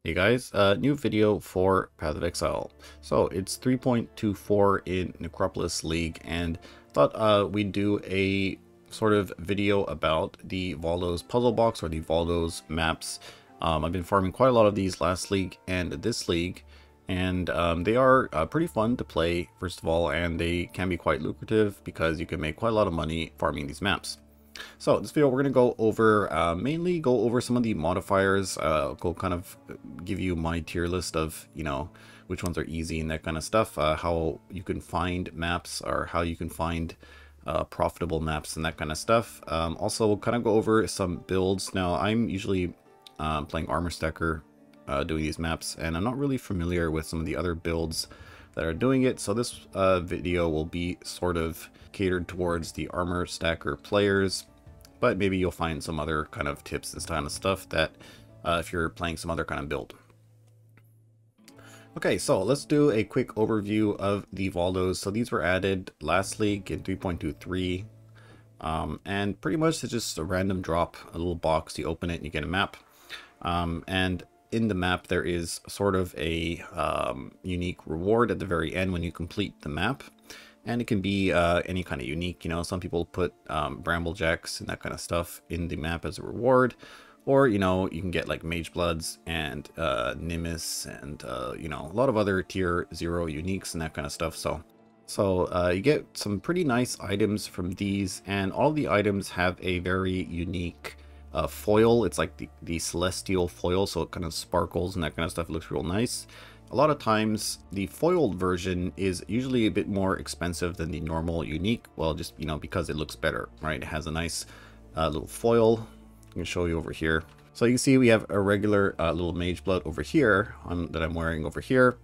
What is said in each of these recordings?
Hey guys, new video for Path of Exile. So it's 3.24 in Necropolis League, and thought we'd do a sort of video about the Valdos puzzle box or the Valdos maps. I've been farming quite a lot of these last league and this league, and they are pretty fun to play, first of all, and they can be quite lucrative because you can make quite a lot of money farming these maps. So this video we're going to go over, mainly go over some of the modifiers. Go kind of give you my tier list of, which ones are easy and that kind of stuff. How you can find maps, or how you can find profitable maps and that kind of stuff. Also, we'll kind of go over some builds. Now, I'm usually playing Armor Stacker, doing these maps, and I'm not really familiar with some of the other builds that are doing it. So this video will be sort of catered towards the Armor Stacker players, but maybe you'll find some other kind of tips and kind of stuff that if you're playing some other kind of build. Okay, so let's do a quick overview of the Valdos. So these were added last league in 3.23, and pretty much it's just a random drop, a little box, you open it and you get a map. And in the map there is sort of a unique reward at the very end when you complete the map. And it can be any kind of unique, some people put Bramblejacks and that kind of stuff in the map as a reward. Or, you can get like Mage Bloods and Nimbus and, a lot of other tier 0 uniques and that kind of stuff. So you get some pretty nice items from these, and all the items have a very unique foil. It's like the celestial foil, so it kind of sparkles and that kind of stuff. It looks real nice. A lot of times the foiled version is usually a bit more expensive than the normal unique. Well, just, because it looks better, right? It has a nice little foil. I can show you over here. So you can see we have a regular little Mage Blood over here that I'm wearing over here.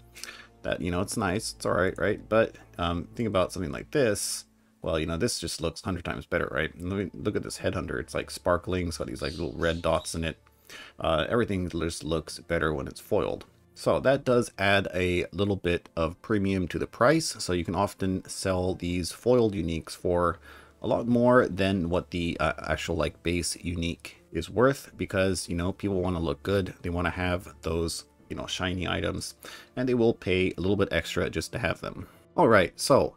That, it's nice. It's all right, right? But think about something like this. Well, this just looks 100 times better, right? And look at this Headhunter. It's like sparkling. It's got these like little red dots in it. Everything just looks better when it's foiled. So that does add a little bit of premium to the price. So you can often sell these foiled uniques for a lot more than what the actual like base unique is worth, because, people want to look good. They want to have those, shiny items, and they will pay a little bit extra just to have them. All right. So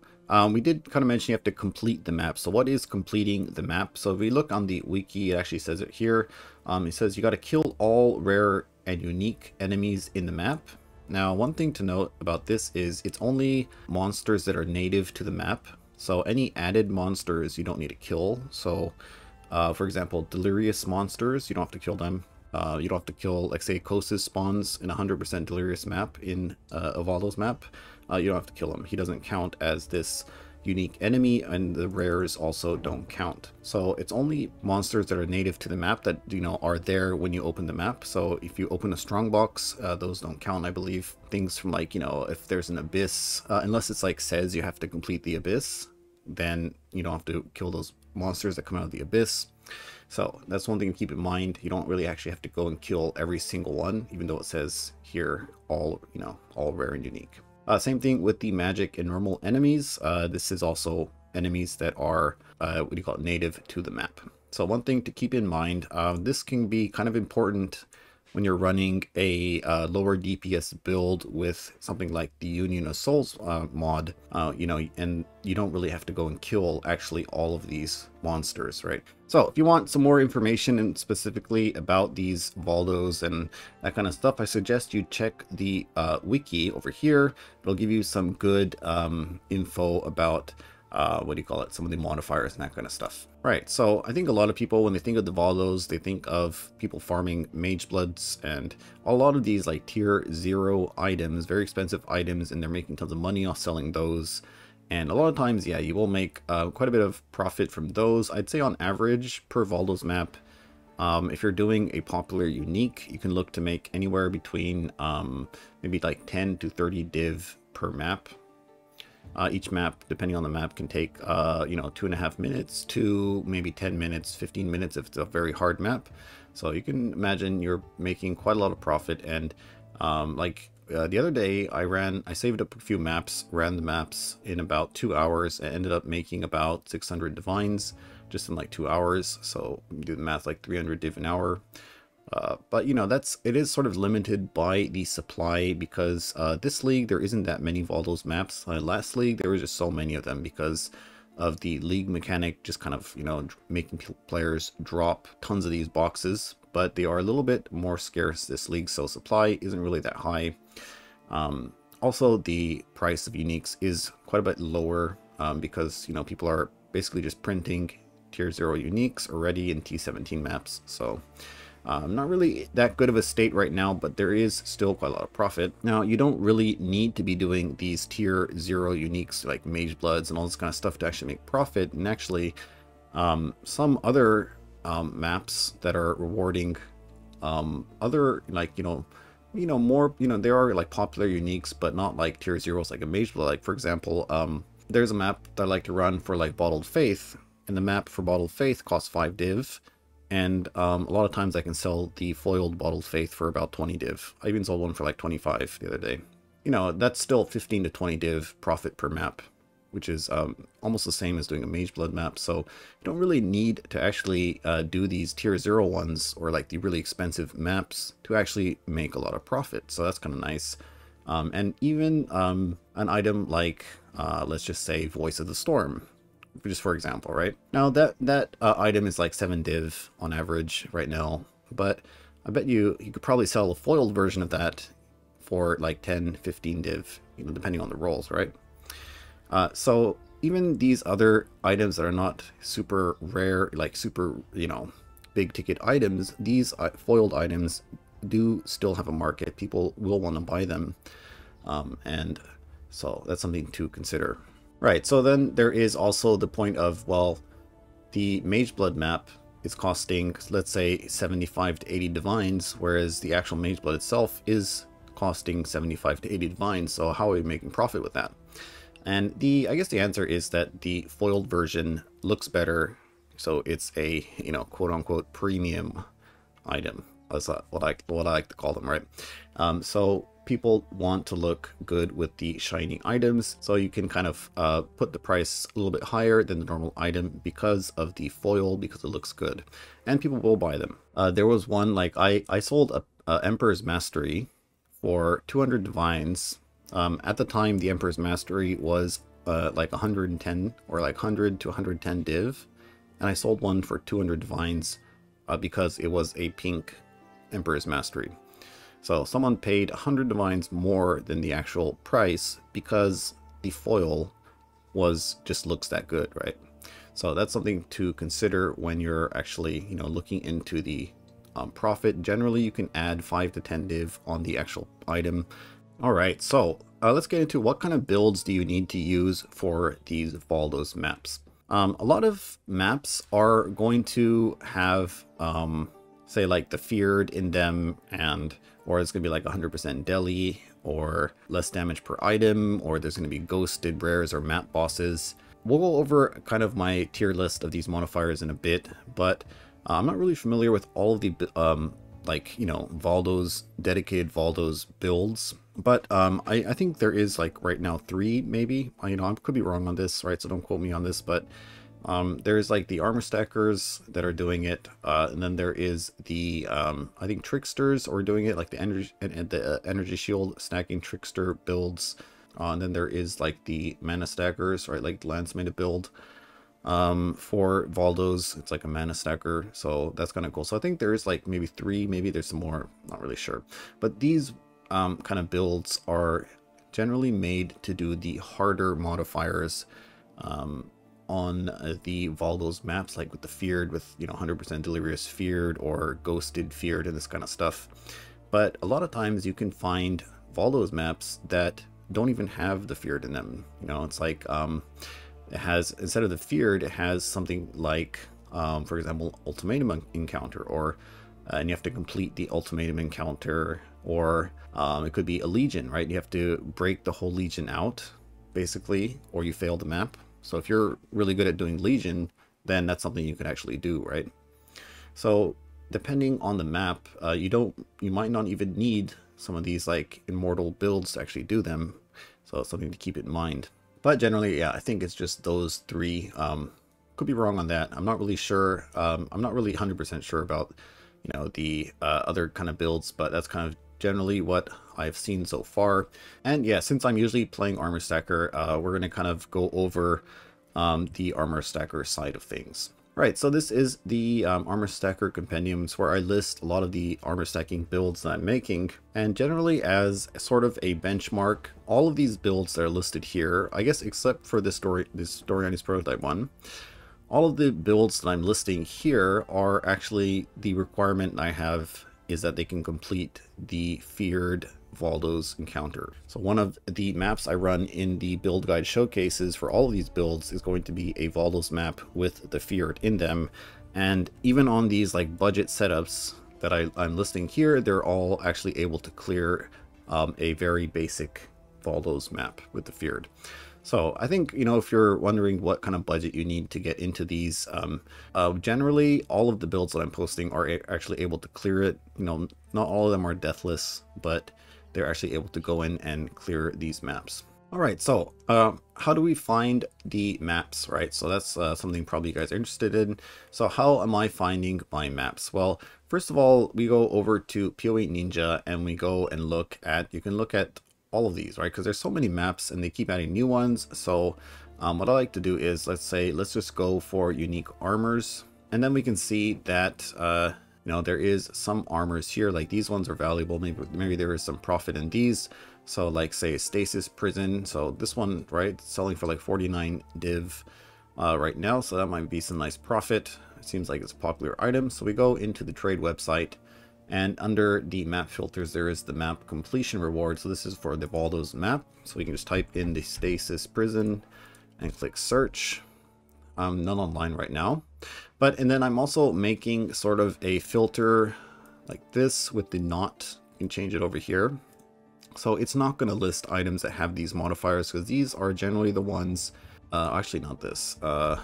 we did kind of mention you have to complete the map. So what is completing the map? So if we look on the wiki, it actually says it here. It says you got to kill all rare and unique enemies in the map. Now, one thing to note about this is it's only monsters that are native to the map. So any added monsters you don't need to kill. So for example, delirious monsters, you don't have to kill them. You don't have to kill, like say Kosis spawns in 100% delirious map in a Valdos map. You don't have to kill him. He doesn't count as this unique enemy, and the rares also don't count. So it's only monsters that are native to the map that, are there when you open the map. So if you open a strongbox, those don't count, I believe. Things from like, if there's an abyss, unless it's like says you have to complete the abyss, then you don't have to kill those monsters that come out of the abyss. So that's one thing to keep in mind. You don't really actually have to go and kill every single one, even though it says here all rare and unique. Same thing with the magic and normal enemies. This is also enemies that are native to the map. So one thing to keep in mind, this can be kind of important when you're running a lower DPS build with something like the Union of Souls mod, and you don't really have to go and kill actually all of these monsters, right? So if you want some more information and specifically about these Valdos and that kind of stuff, I suggest you check the wiki over here. It'll give you some good info about some of the modifiers and that kind of stuff. Right, so I think a lot of people, when they think of the Valdos, they think of people farming Mage Bloods and a lot of these like tier 0 items, very expensive items, and they're making tons of money off selling those. And a lot of times, yeah, you will make quite a bit of profit from those. I'd say on average per Valdos map, if you're doing a popular unique, you can look to make anywhere between maybe like 10 to 30 div per map. Each map, depending on the map, can take 2.5 minutes to maybe 10 minutes, 15 minutes if it's a very hard map. So you can imagine you're making quite a lot of profit. And the other day I saved up a few maps, ran the maps in about 2 hours, and ended up making about 600 divines just in like 2 hours. So do the math, like 300 div an hour. But you know, it is sort of limited by the supply because this league there isn't that many Valdos maps. Last league there were just so many of them because of the league mechanic, just kind of, you know, making players drop tons of these boxes. But they are a little bit more scarce this league, so supply isn't really that high. Also, the price of uniques is quite a bit lower because, you know, people are basically just printing tier 0 uniques already in T17 maps. So not really that good of a state right now, but there is still quite a lot of profit. Now, you don't really need to be doing these tier 0 uniques like Mage Bloods and all this kind of stuff to actually make profit. And actually, some other maps that are rewarding other, like, more, there are like popular uniques, but not like tier 0s like a Mage Blood. Like, for example, there's a map that I like to run for like Bottled Faith, and the map for Bottled Faith costs 5 div. And a lot of times I can sell the foiled Bottled Faith for about 20 div. I even sold one for like 25 the other day. You know, that's still 15 to 20 div profit per map, which is almost the same as doing a Mage Blood map. So you don't really need to actually do these tier 0 ones or like the really expensive maps to actually make a lot of profit. So that's kind of nice. And even an item like, let's just say, Voice of the Storm, just for example, right? Now that item is like 7 div on average right now, but I bet you could probably sell a foiled version of that for like 10, 15 div, depending on the rolls, right? So even these other items that are not super rare, like super, big ticket items, these foiled items do still have a market. People will want to buy them. And so that's something to consider. Right, so then there is also the point of, well, the Mage Blood map is costing, let's say, 75 to 80 divines, whereas the actual Mage Blood itself is costing 75 to 80 divines, so how are we making profit with that? And I guess the answer is that the foiled version looks better, so it's a, quote-unquote premium item. That's what I like to call them, right? So people want to look good with the shiny items, so you can kind of put the price a little bit higher than the normal item because of the foil, because it looks good, and people will buy them. There was one, like I sold a Emperor's Mastery for 200 divines. At the time, the Emperor's Mastery was like 110 or like 100 to 110 div, and I sold one for 200 divines because it was a pink Emperor's Mastery. So someone paid 100 divines more than the actual price because the foil just looks that good, right? So that's something to consider when you're actually, looking into the profit. Generally, you can add 5 to 10 div on the actual item. All right, so let's get into what kind of builds do you need to use for these Valdos maps. A lot of maps are going to have, say, like the Feared in them, or it's going to be like 100% deli, or less damage per item, or there's going to be ghosted rares or map bosses. We'll go over kind of my tier list of these modifiers in a bit, but I'm not really familiar with all of the Valdos, dedicated Valdos builds. But I think there is, like, right now 3 maybe. I could be wrong on this, right? So don't quote me on this, but there's like the armor stackers that are doing it, and then there is the I think tricksters are doing it, like the energy shield stacking trickster builds, and then there is like the mana stackers, right, like Lance made a build for Valdos. It's like a mana stacker, so that's kind of cool. So I think there is like maybe 3, maybe there's some more, not really sure, but these kind of builds are generally made to do the harder modifiers on the Valdos maps, like with the Feared, with 100% Delirious Feared or Ghosted Feared and this kind of stuff. But a lot of times you can find Valdos maps that don't even have the Feared in them. It's like it has, instead of the Feared, it has something like, for example, Ultimatum Encounter, or and you have to complete the Ultimatum Encounter, or it could be a Legion, right? You have to break the whole Legion out, basically, or you fail the map. So if you're really good at doing Legion, then that's something you could actually do, right? So depending on the map, you might not even need some of these like immortal builds to actually do them. So it's something to keep in mind. But generally, yeah, I think it's just those 3. Could be wrong on that. I'm not really sure. I'm not really 100% sure about you know, the other kind of builds, but that's kind of generally what I've seen so far. And yeah, since I'm usually playing Armor Stacker, we're going to kind of go over the Armor Stacker side of things. Right, so this is the Armor Stacker Compendiums, where I list a lot of the armor stacking builds that I'm making. And generally, as sort of a benchmark, all of these builds that are listed here, I guess except for this Story Prototype one, all of the builds that I'm listing here are actually the requirement I have is that they can complete the feared Valdos encounter. So one of the maps I run in the build guide showcases for all of these builds is going to be a Valdos map with the feared in them. And even on these like budget setups that I'm listing here, they're all actually able to clear a very basic Valdos map with the feared. So I think, you know, if you're wondering what kind of budget you need to get into these, generally all of the builds that I'm posting are actually able to clear it. You know, not all of them are deathless, but they're actually able to go in and clear these maps. All right, so how do we find the maps, right? So that's something probably you guys are interested in. So how am I finding my maps? Well, first of all, we go over to PoE Ninja and we go and look at, you can look at all of these, right? Because there's so many maps and they keep adding new ones. So what I like to do is, let's just go for unique armors. And then we can see that, you know, there is some armors here, like these ones are valuable. Maybe there is some profit in these. So like say Stasis Prison. So this one, right, selling for like 49 div right now. So that might be some nice profit. It seems like it's a popular item. So we go into the trade website. And under the map filters, there is the map completion reward. So this is for the Valdos map. So we can just type in the Stasis Prison and click search. None online right now. And then I'm also making sort of a filter like this with the not. You can change it over here. So it's not going to list items that have these modifiers because these are generally the ones, actually not this. There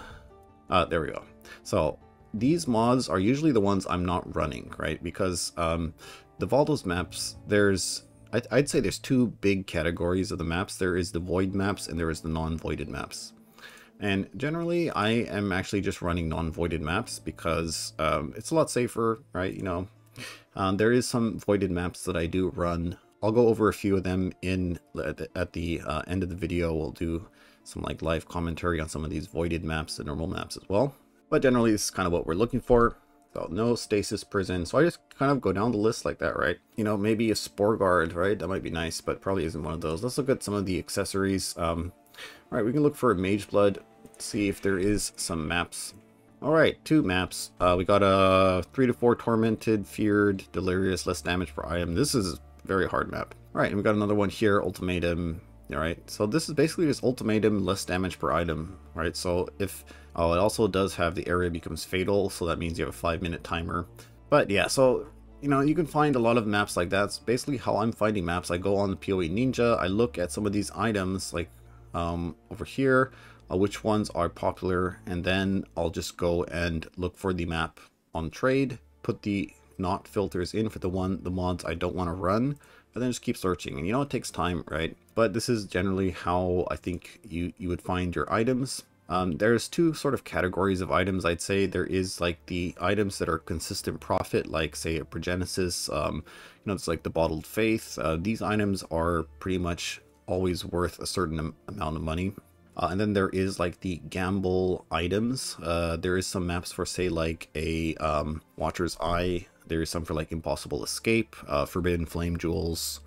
we go. So these mods are usually the ones I'm not running, right? Because the Valdos maps, I'd say there's two big categories of the maps. There is the void maps and there is the non-voided maps. And generally I am actually just running non-voided maps because it's a lot safer, right? You know, there is some voided maps that I do run. I'll go over a few of them at the end of the video. We'll do some like live commentary on some of these voided maps and normal maps as well. But generally, this is kind of what we're looking for. So no Stasis Prison. So I just kind of go down the list like that, right? You know, maybe a Spore Guard, right? That might be nice, but probably isn't one of those. Let's look at some of the accessories. All right, we can look for a Mage Blood, see if there is some maps. All right, 2 maps. We got a 3-4 Tormented, Feared, Delirious, less damage per item. This is a very hard map. All right, and we got another one here, Ultimatum. All right, so this is basically just Ultimatum, less damage per item, right? So if, oh, it also does have the area becomes fatal, so that means you have a 5-minute timer. But yeah, so, you know, you can find a lot of maps like that. It's basically how I'm finding maps. I go on the PoE Ninja, I look at some of these items, like over here, which ones are popular, and then I'll just go and look for the map on trade, put the not filters in for the mods I don't want to run, and then just keep searching. And you know, it takes time, right? But this is generally how I think you would find your items. There's 2 sort of categories of items. I'd say there is like the items that are consistent profit, like say a Progenesis, you know, it's like the Bottled Faith. These items are pretty much always worth a certain amount of money. And then there is like the gamble items. There is some maps for say like a Watcher's Eye. There is some for like Impossible Escape, Forbidden Flame Jewels.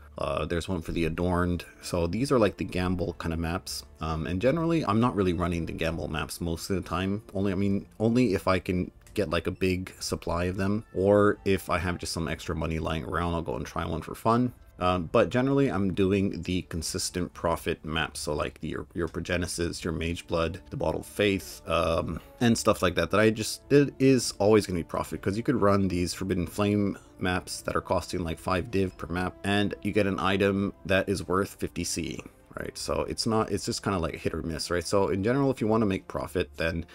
There's one for the Adorned. So these are like the gamble kind of maps. And generally I'm not really running the gamble maps most of the time. Only if I can get like a big supply of them, or if I have just some extra money lying around, I'll go and try one for fun. But generally I'm doing the consistent profit maps, so like your Progenesis, your Mage Blood, the Bottled Faith, and stuff like that, it is always going to be profit, because you could run these Forbidden Flame maps that are costing like 5 div per map, and you get an item that is worth 50c, right? So it's just kind of like hit or miss, right? So in general, if you want to make profit, then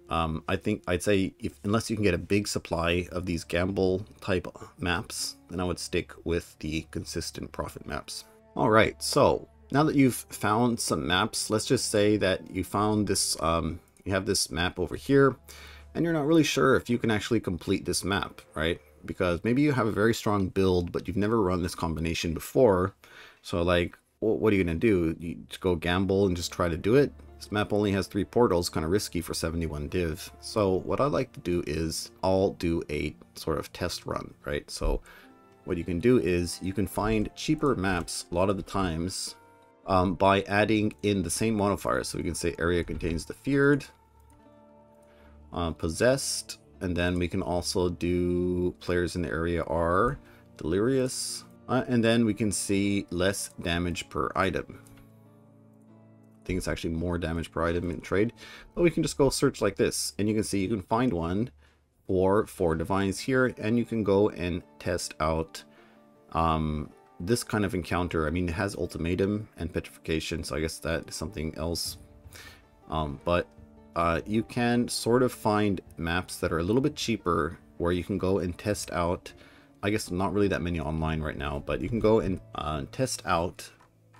I'd say unless you can get a big supply of these gamble type maps, then I would stick with the consistent profit maps. All right, so now that you've found some maps, let's just say that you found this, you have this map over here, and you're not really sure if you can actually complete this map, right? because maybe you have a very strong build, but you've never run this combination before. So like, what are you going to do? You just go gamble and just try to do it? This map only has 3 portals, kind of risky for 71 div. So what I like to do is I'll do a sort of test run, right? So what you can do is you can find cheaper maps a lot of the times by adding in the same modifiers. So we can say area contains the feared, possessed, and then we can also do players in the area are delirious, and then we can see less damage per item. I think it's actually more damage per item in trade, but we can just go search like this, and you can see you can find one for 4 divines here, and you can go and test out this kind of encounter. I mean, it has ultimatum and petrification, so I guess that is something else, but you can sort of find maps that are a little bit cheaper where you can go and test out. I guess not really that many online right now, but you can go and test out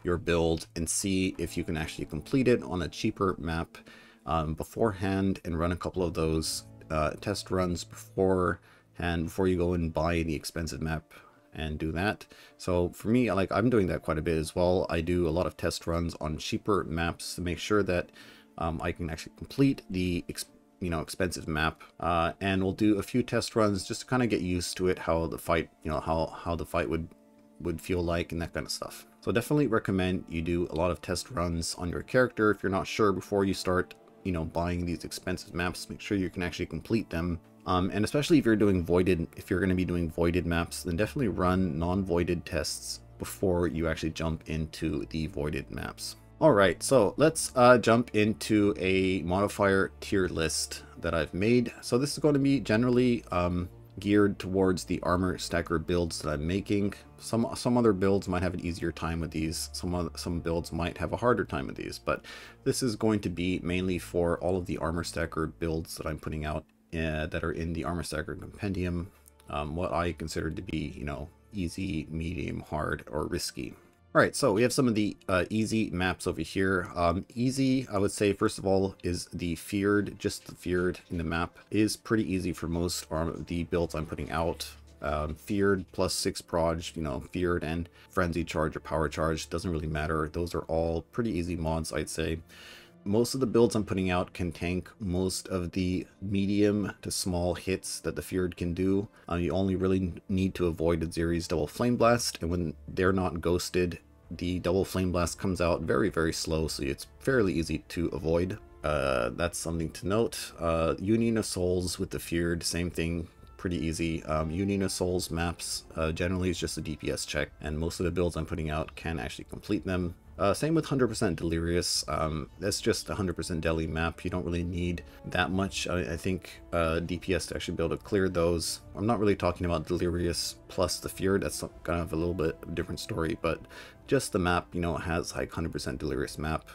your build and see if you can actually complete it on a cheaper map beforehand, and run a couple of those test runs beforehand before you go and buy the expensive map and do that. So for me, I'm doing that quite a bit as well. I do a lot of test runs on cheaper maps to make sure that I can actually complete the expensive map, and we'll do a few test runs just to kind of get used to it, how the fight, how the fight would feel like, and that kind of stuff. So definitely recommend you do a lot of test runs on your character if you're not sure before you start buying these expensive maps. Make sure you can actually complete them, and especially if you're doing voided, if you're going to be doing voided maps, then definitely run non-voided tests before you actually jump into the voided maps. Alright, so let's jump into a modifier tier list that I've made. So this is going to be generally geared towards the armor stacker builds that I'm making. Some other builds might have an easier time with these. Some builds might have a harder time with these, but this is going to be mainly for all of the armor stacker builds that I'm putting out that are in the armor stacker compendium. What I consider to be, easy, medium, hard, or risky. Alright, so we have some of the easy maps over here. Easy, I would say, first of all, is the feared. Just the feared in the map is pretty easy for most the builds I'm putting out. Feared plus 6 proj, feared and frenzy charge or power charge, doesn't really matter. Those are all pretty easy mods, I'd say. Most of the builds I'm putting out can tank most of the medium to small hits that the feared can do. You only really need to avoid Aziri's double flame blast, and when they're not ghosted, the double flame blast comes out very, very slow, so it's fairly easy to avoid. That's something to note. Union of Souls with the feared, same thing, pretty easy. Union of Souls maps generally is just a DPS check, and most of the builds I'm putting out can actually complete them. Same with 100% Delirious. That's just a 100% Deli map. You don't really need that much, I think, DPS to actually be able to clear those. I'm not really talking about Delirious plus the Feared. That's kind of a little bit of a different story, but just the map, has like 100% Delirious map.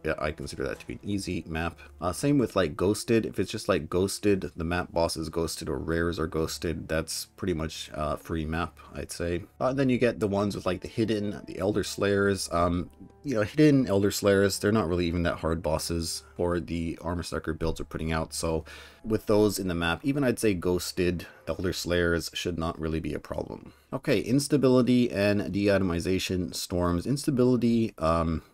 Yeah, I consider that to be an easy map. Same with like Ghosted. If it's just like Ghosted, the map boss is Ghosted or rares are Ghosted, that's pretty much free map, I'd say. Then you get the ones with like the Hidden, the Elder Slayers. Hidden Elder Slayers, they're not really even that hard bosses for the armor stacker builds are putting out. So with those in the map, even I'd say Ghosted Elder Slayers should not really be a problem. Okay, instability and deatomization storms. Instability,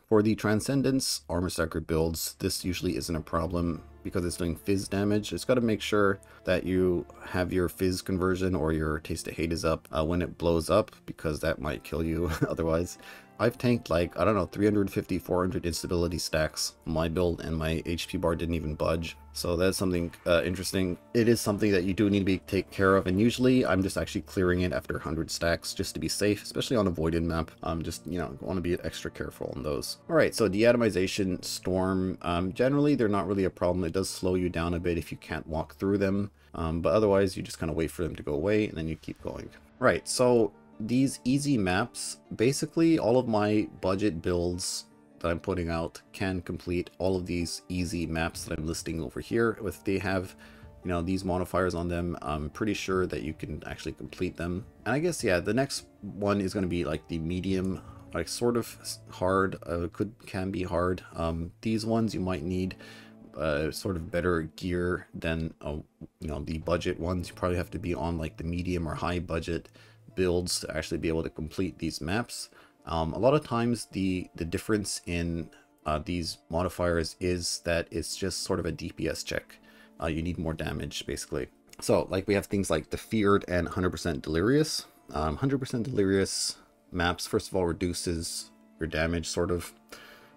for the Transcendence armor stacker builds, this usually isn't a problem because it's doing fizz damage. It's got to make sure that you have your fizz conversion or your taste of hate is up when it blows up, because that might kill you otherwise. I've tanked like, I don't know, 350, 400 instability stacks on my build, and my HP bar didn't even budge. So that's something interesting. It is something that you do need to take care of, and usually I'm just actually clearing it after 100 stacks just to be safe, especially on a voided map. Just, want to be extra careful on those. Alright, so deatomization storm, generally they're not really a problem. It does slow you down a bit if you can't walk through them, but otherwise you just kind of wait for them to go away and then you keep going. Right, so these easy maps, basically all of my budget builds that I'm putting out can complete all of these easy maps that I'm listing over here. If they have, these modifiers on them, I'm pretty sure that you can actually complete them. And I guess, yeah, the next one is going to be like the medium, like sort of hard, can be hard. These ones you might need sort of better gear than you know, the budget ones. You probably have to be on like the medium or high budget builds to actually be able to complete these maps. A lot of times the difference in these modifiers is that it's just sort of a DPS check. You need more damage basically. So like we have things like the Feared and 100% Delirious. 100% Delirious maps, first of all, reduces your damage sort of.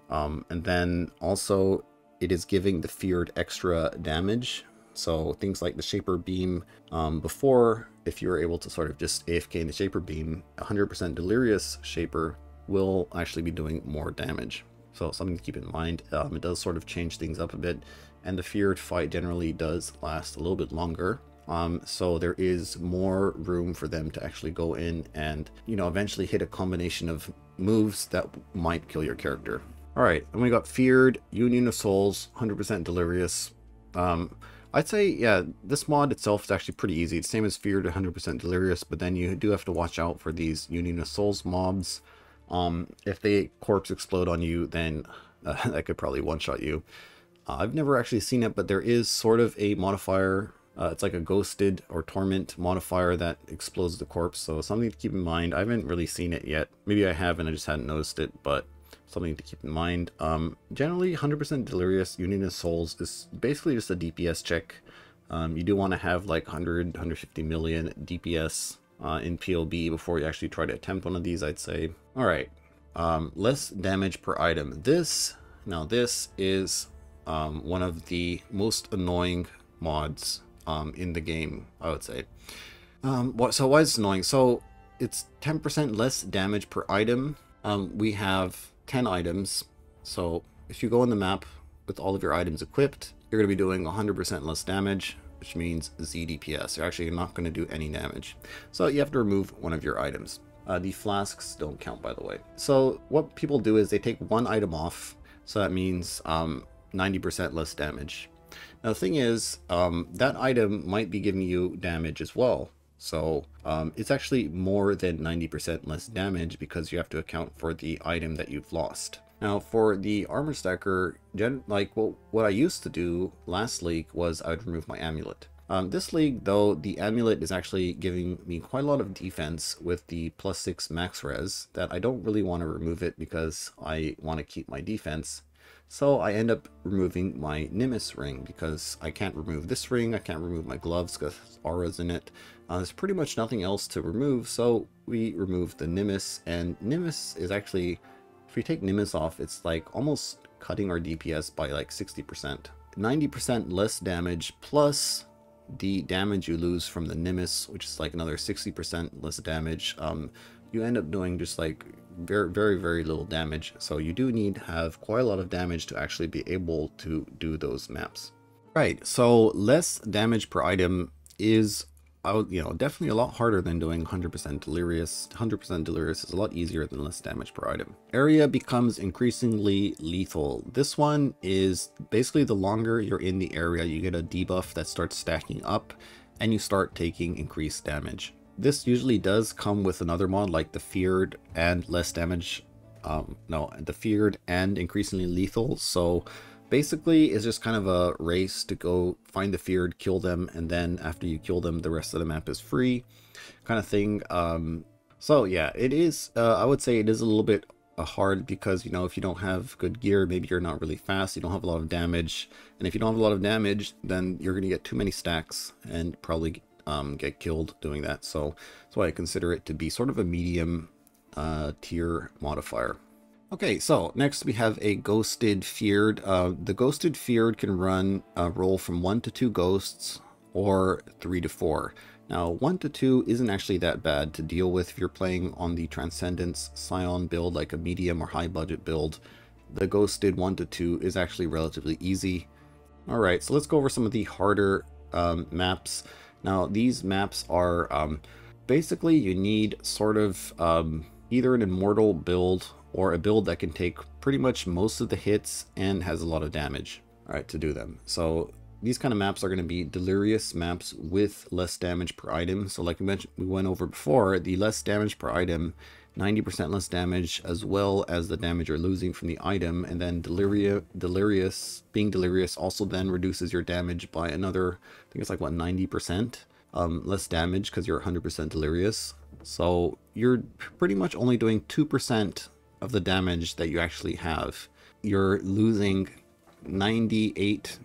And then also it is giving the Feared extra damage. So things like the Shaper Beam, before, if you were able to sort of just AFK in the Shaper Beam, 100% Delirious Shaper will actually be doing more damage. So something to keep in mind. It does sort of change things up a bit, and the Feared fight generally does last a little bit longer. So there is more room for them to actually go in and, you know, eventually hit a combination of moves that might kill your character. All right, and we got Feared, Union of Souls, 100% Delirious. I'd say, yeah, this mod itself is actually pretty easy. It's same as Feared, 100% Delirious, but then you do have to watch out for these Union of Souls mobs. If they corpse explode on you, then that could probably one-shot you. I've never actually seen it, but there is sort of a modifier. It's like a ghosted or torment modifier that explodes the corpse, so something to keep in mind. I haven't really seen it yet. Maybe I have and I just hadn't noticed it, but something to keep in mind. Generally, 100% Delirious Union of Souls is basically just a DPS check. You do want to have like 100, 150 million DPS in POB before you actually try to attempt one of these, I'd say. All right, less damage per item. This is one of the most annoying mods in the game, I would say. So why is it annoying? So it's 10% less damage per item. We have 10 items, so if you go on the map with all of your items equipped, you're going to be doing 100% less damage, which means Z DPS. You're actually not going to do any damage. So you have to remove one of your items. The flasks don't count, by the way. So what people do is they take one item off, so that means 90% less damage. Now the thing is, that item might be giving you damage as well. So it's actually more than 90% less damage because you have to account for the item that you've lost. Now for the armor stacker, what I used to do last league was I would remove my amulet. This league though, the amulet is actually giving me quite a lot of defense with the +6 max res that I don't really want to remove it because I want to keep my defense. So I end up removing my Nimbus ring because I can't remove this ring, I can't remove my gloves because aura's in it. There's pretty much nothing else to remove, so we remove the Nimbus, and Nimbus is actually, if we take Nimbus off, it's like almost cutting our DPS by like 60%. 90% less damage plus the damage you lose from the Nimbus, which is like another 60% less damage. You end up doing just like very little damage, so you do need to have quite a lot of damage to actually be able to do those maps. Right, so less damage per item is, you know, definitely a lot harder than doing 100% Delirious. 100% Delirious is a lot easier than less damage per item. Area becomes increasingly lethal. This one is basically the longer you're in the area, you get a debuff that starts stacking up and you start taking increased damage. This usually does come with another mod like the Feared and less damage. The Feared and increasingly lethal. So basically it's just kind of a race to go find the Feared, kill them, and then after you kill them, the rest of the map is free kind of thing. So yeah, it is, I would say it is a little bit hard because, you know, if you don't have good gear, maybe you're not really fast, you don't have a lot of damage, and if you don't have a lot of damage, then you're going to get too many stacks and probably get killed doing that. So that's why I consider it to be sort of a medium tier modifier. Okay, so next we have a Ghosted Feared. The Ghosted Feared can run roll from 1 to 2 ghosts or 3 to 4. Now 1 to 2 isn't actually that bad to deal with if you're playing on the Transcendence Scion build, like a medium or high budget build. The Ghosted 1 to 2 is actually relatively easy. Alright, so let's go over some of the harder maps. Now these maps are basically you need sort of either an immortal build or a build that can take pretty much most of the hits and has a lot of damage, right, to do them. So these kind of maps are going to be delirious maps with less damage per item. So like we mentioned, we went over before, the less damage per item 90% less damage, as well as the damage you're losing from the item. And then being delirious also then reduces your damage by another, I think it's like what, 90% less damage because you're 100% delirious. So you're pretty much only doing 2% of the damage that you actually have. You're losing 98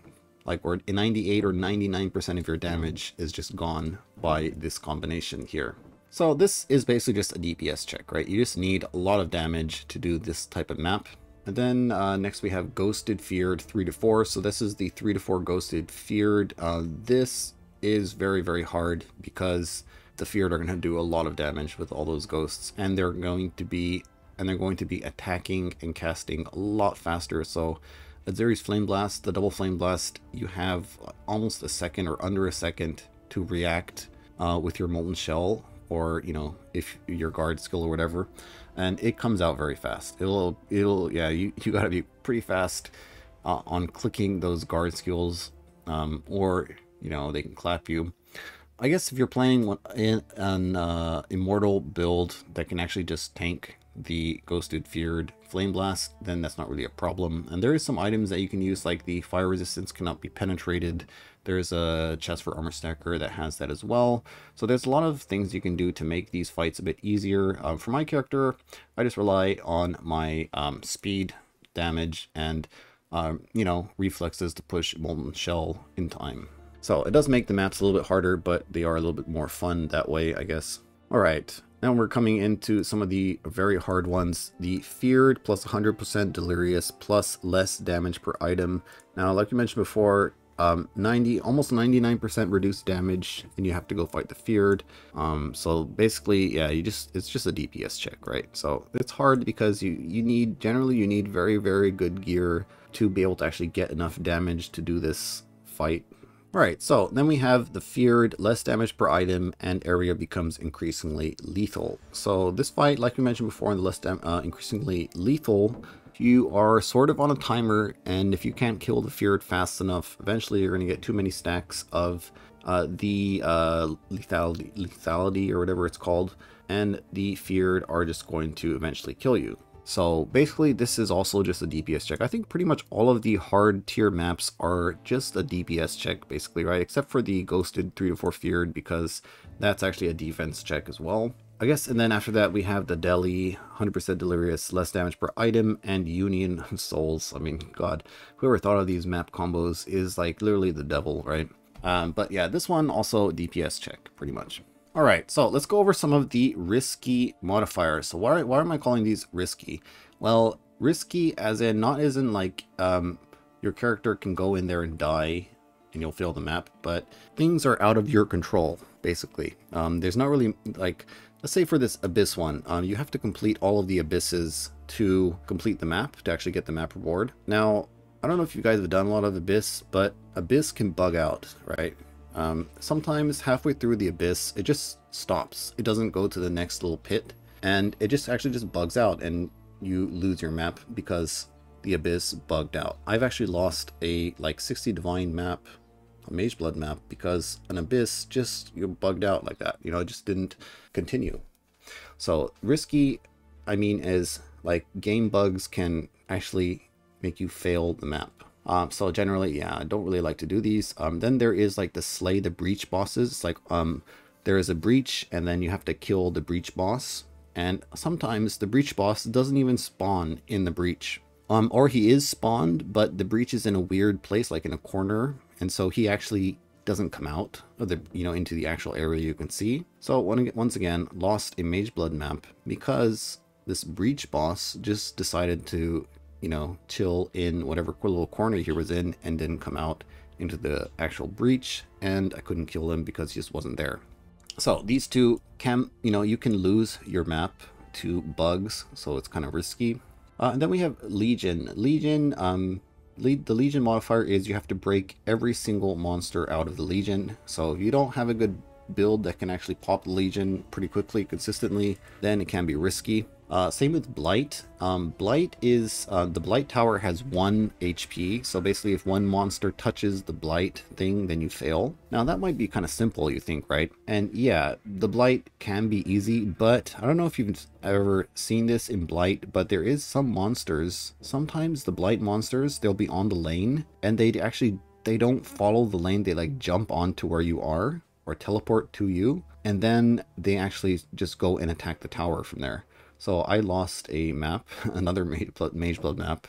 or 99% of your damage is just gone by this combination here. So this is basically just a DPS check, right? You just need a lot of damage to do this type of map. And then next we have Ghosted Feared 3-4. So this is the 3-4 Ghosted Feared. This is very, very hard because the Feared are going to do a lot of damage with all those ghosts, and they're going to be attacking and casting a lot faster. So Aziri's Flame Blast, the double Flame Blast, you have almost a second or under a second to react with your Molten Shell, or if your guard skill or whatever, and it comes out very fast. Yeah, you gotta be pretty fast on clicking those guard skills, or they can clap you. I guess if you're playing in an immortal build that can actually just tank the Ghosted Feared Flame Blast, then that's not really a problem. And there is some items that you can use, like the Fire Resistance cannot be penetrated. There's a chest for Armor Stacker that has that as well. So there's a lot of things you can do to make these fights a bit easier. For my character, I just rely on my speed, damage, and reflexes to push Molten Shell in time. So it does make the maps a little bit harder, but they are a little bit more fun that way, I guess. All right, now we're coming into some of the very hard ones. The Feared plus 100% Delirious plus less damage per item. Now, like you mentioned before, almost 99% reduced damage, and you have to go fight the Feared. So basically, yeah, it's just a DPS check, right? So it's hard because generally you need very, very good gear to be able to actually get enough damage to do this fight. Alright, so then we have the Feared, less damage per item, and area becomes increasingly lethal. So this fight, like we mentioned before in the increasingly lethal, you are sort of on a timer, and if you can't kill the Feared fast enough, eventually you're going to get too many stacks of the lethality or whatever it's called, and the Feared are just going to eventually kill you. So basically this is also just a DPS check. I think pretty much all of the hard tier maps are just a DPS check basically, right? Except for the Ghosted 3-4 Feared, because that's actually a defense check as well, I guess. And then after that we have the Deli, 100% Delirious, less damage per item, and Union Souls. I mean, god, whoever thought of these map combos is like literally the devil, right? But yeah, this one also DPS check pretty much. Alright, so let's go over some of the risky modifiers. So why am I calling these risky? Well, risky as in, not as in like your character can go in there and die and you'll fail the map, but things are out of your control, basically. There's not really, like, let's say for this Abyss one, you have to complete all of the Abysses to complete the map, to actually get the map reward. Now, I don't know if you guys have done a lot of Abyss, but Abyss can bug out, right? Sometimes halfway through the Abyss, it just stops. It doesn't go to the next little pit, and it just actually just bugs out, and you lose your map because the Abyss bugged out. I've actually lost a like 60 Divine map, a Mage Blood map, because an Abyss just bugged out like that. It just didn't continue. So risky, I mean, is like game bugs can actually make you fail the map. So generally, yeah, I don't really like to do these. Then there is like the Slay the Breach bosses. It's like there is a breach, and then you have to kill the breach boss. And sometimes the breach boss doesn't even spawn in the breach. Or he is spawned, but the breach is in a weird place, like in a corner, and so he actually doesn't come out of the into the actual area you can see. So once again, lost a Mage Blood map because this breach boss just decided to chill in whatever little corner he was in and didn't come out into the actual breach, and I couldn't kill him because he just wasn't there. So these two can, you can lose your map to bugs, so it's kind of risky. And then we have Legion. The Legion modifier is you have to break every single monster out of the Legion. So if you don't have a good build that can actually pop the Legion pretty quickly, consistently, then it can be risky. Same with Blight. Blight is, the Blight tower has 1 HP, so basically if one monster touches the Blight thing, then you fail. Now that might be kind of simple, you think, right? And yeah, the Blight can be easy, but I don't know if you've ever seen this in Blight, but there is some monsters, sometimes the Blight monsters, they'll be on the lane, and they don't follow the lane, they like jump onto where you are, or teleport to you, and then they actually just go and attack the tower from there. So I lost a map, another Mage Blood map.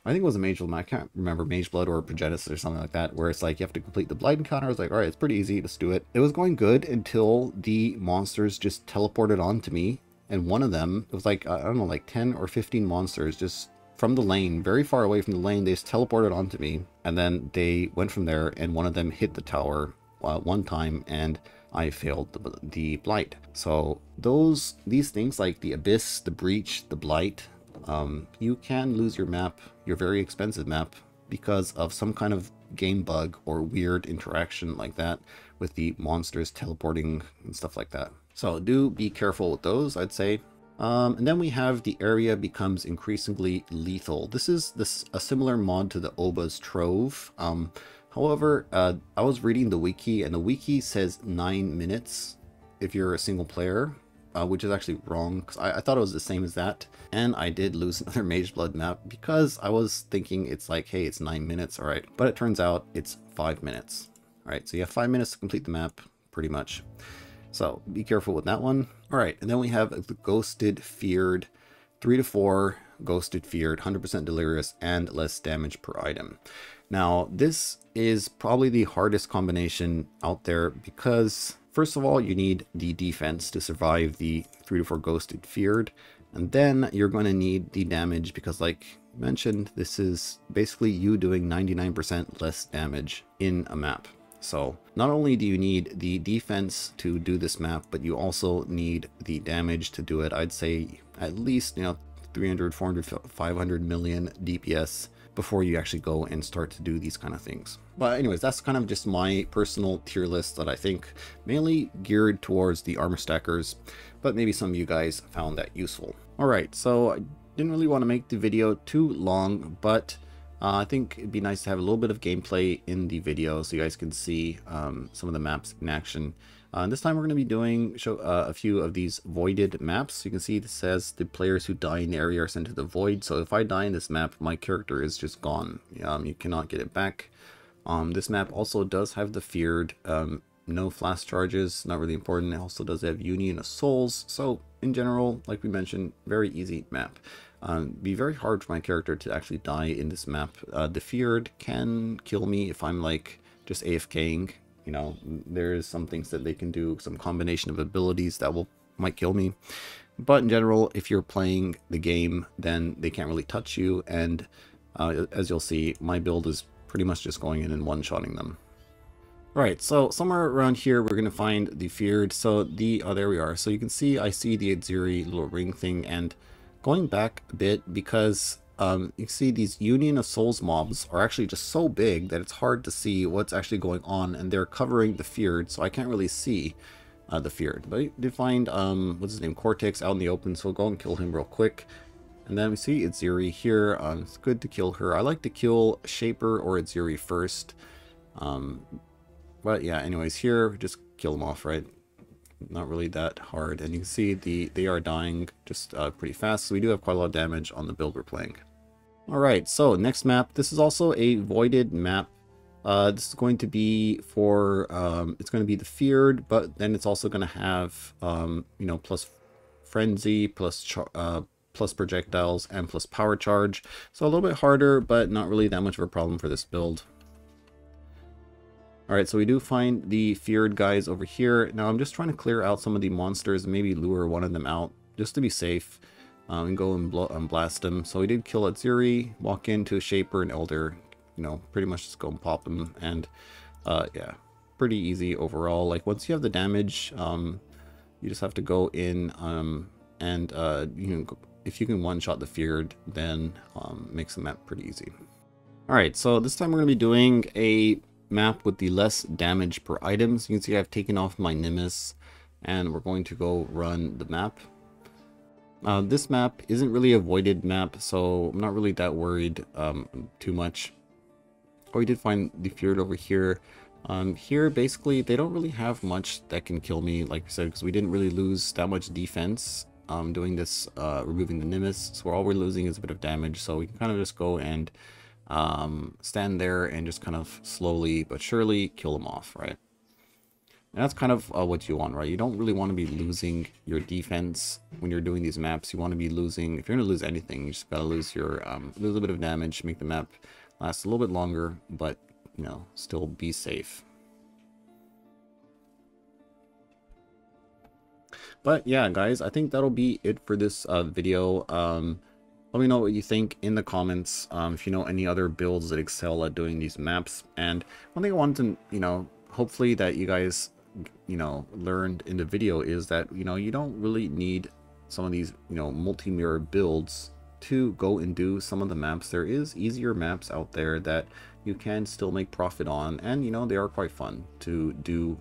I think it was a Mage Blood map. I can't remember, Mage Blood or Progenitus or something like that, where it's like you have to complete the Blight encounter. I was like, all right, it's pretty easy, let's do it. It was going good until the monsters just teleported onto me. And one of them, it was like, I don't know, like 10 or 15 monsters just from the lane, very far away from the lane, they just teleported onto me. And then they went from there, and one of them hit the tower one time, and I failed the Blight. So these things like the Abyss, the Breach, the Blight, you can lose your map, your very expensive map, because of some kind of game bug or weird interaction like that with the monsters teleporting and stuff like that. So do be careful with those, I'd say. And then we have the area becomes increasingly lethal. This is a similar mod to the Oba's Trove. However, I was reading the wiki, and the wiki says 9 minutes if you're a single player, which is actually wrong, because I thought it was the same as that. And I did lose another Mage Blood map because I was thinking it's like, hey, it's 9 minutes, all right. But it turns out it's 5 minutes. All right, so you have 5 minutes to complete the map, pretty much. So be careful with that one. All right, and then we have the Ghosted Feared, 3 to 4, Ghosted Feared, 100% Delirious, and less damage per item. Now, this is probably the hardest combination out there because, first of all, you need the defense to survive the 3 to 4 Ghosted Feared, and then you're going to need the damage because, like mentioned, this is basically you doing 99% less damage in a map. So not only do you need the defense to do this map, but you also need the damage to do it. I'd say at least, 300, 400, 500 million DPS before you actually go and start to do these kind of things. But anyways, that's kind of just my personal tier list that I think mainly geared towards the armor stackers, but maybe some of you guys found that useful. All right, so I didn't really want to make the video too long, but I think it'd be nice to have a little bit of gameplay in the video so you guys can see some of the maps in action. This time we're going to be doing a few of these voided maps. You can see this says the players who die in the area are sent to the void. So if I die in this map, my character is just gone. You cannot get it back. This map also does have the feared, no flash charges, not really important. It also does have Union of Souls. So in general, like we mentioned, very easy map. Be very hard for my character to actually die in this map. The feared can kill me if I'm like just AFKing. There's some things that they can do, some combination of abilities that might kill me. But in general, if you're playing the game, then they can't really touch you. And as you'll see, my build is pretty much just going in and one-shotting them. Alright, so somewhere around here, we're going to find the feared. So there we are. So you can see, I see the Adziri little ring thing, and going back a bit, because you can see these Union of Souls mobs are actually just so big that it's hard to see what's actually going on, and they're covering the feared, so I can't really see the feared. But you did find, what's his name, Cortex out in the open, so we'll go and kill him real quick. And then we see Adziri here. It's good to kill her. I like to kill Shaper or Adziri first. But yeah, anyways, here, just kill them off, right? Not really that hard. And you can see they are dying just pretty fast, so we do have quite a lot of damage on the build we're playing. Alright, so next map. This is also a voided map. This is going to be for, it's going to be the feared, but then it's also going to have, plus frenzy, plus projectiles, and plus power charge. So a little bit harder, but not really that much of a problem for this build. Alright, so we do find the feared guys over here. Now I'm just trying to clear out some of the monsters and maybe lure one of them out just to be safe. And go and blast them. So we did kill Adziri, walk into a Shaper and Elder, pretty much just go and pop them. And yeah, pretty easy overall. Like once you have the damage, you just have to go in and if you can one-shot the feared, then makes the map pretty easy. Alright, so this time we're going to be doing a map with the less damage per items. You can see I've taken off my Nimbus, and we're going to go run the map. This map isn't really a voided map, so I'm not really that worried too much. Oh, we did find the fjord over here. Here, basically, they don't really have much that can kill me, like I said, because we didn't really lose that much defense doing this, removing the Nimbus. So all we're losing is a bit of damage, so we can kind of just go and stand there and just kind of slowly but surely kill them off, right? And that's kind of what you want, right? You don't really want to be losing your defense when you're doing these maps. You want to be losing, if you're going to lose anything, you just got to lose your, lose a bit of damage, make the map last a little bit longer, but, you know, still be safe. But yeah, guys, I think that'll be it for this video. Let me know what you think in the comments, if you know any other builds that excel at doing these maps. And one thing I wanted to, you know, hopefully that you guys, you know, learned in the video is that, you know, you don't really need some of these, you know, multi-mirror builds to go and do some of the maps. There is easier maps out there that you can still make profit on, and, you know, they are quite fun to do.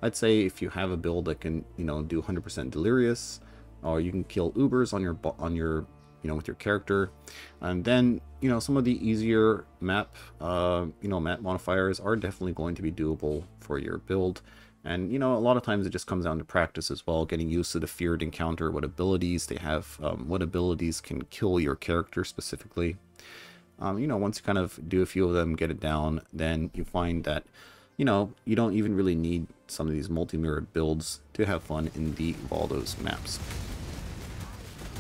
I'd say if you have a build that can, you know, do 100% Delirious, or you can kill Ubers on your you know, with your character, and then, you know, some of the easier map, you know, map modifiers are definitely going to be doable for your build. And, you know, a lot of times it just comes down to practice as well, getting used to the feared encounter, what abilities they have, what abilities can kill your character specifically. You know, once you kind of do a few of them, get it down, then you find that, you know, you don't even really need some of these multi-mirror builds to have fun in the Valdos maps.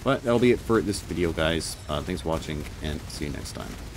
But that'll be it for this video, guys. Thanks for watching, and see you next time.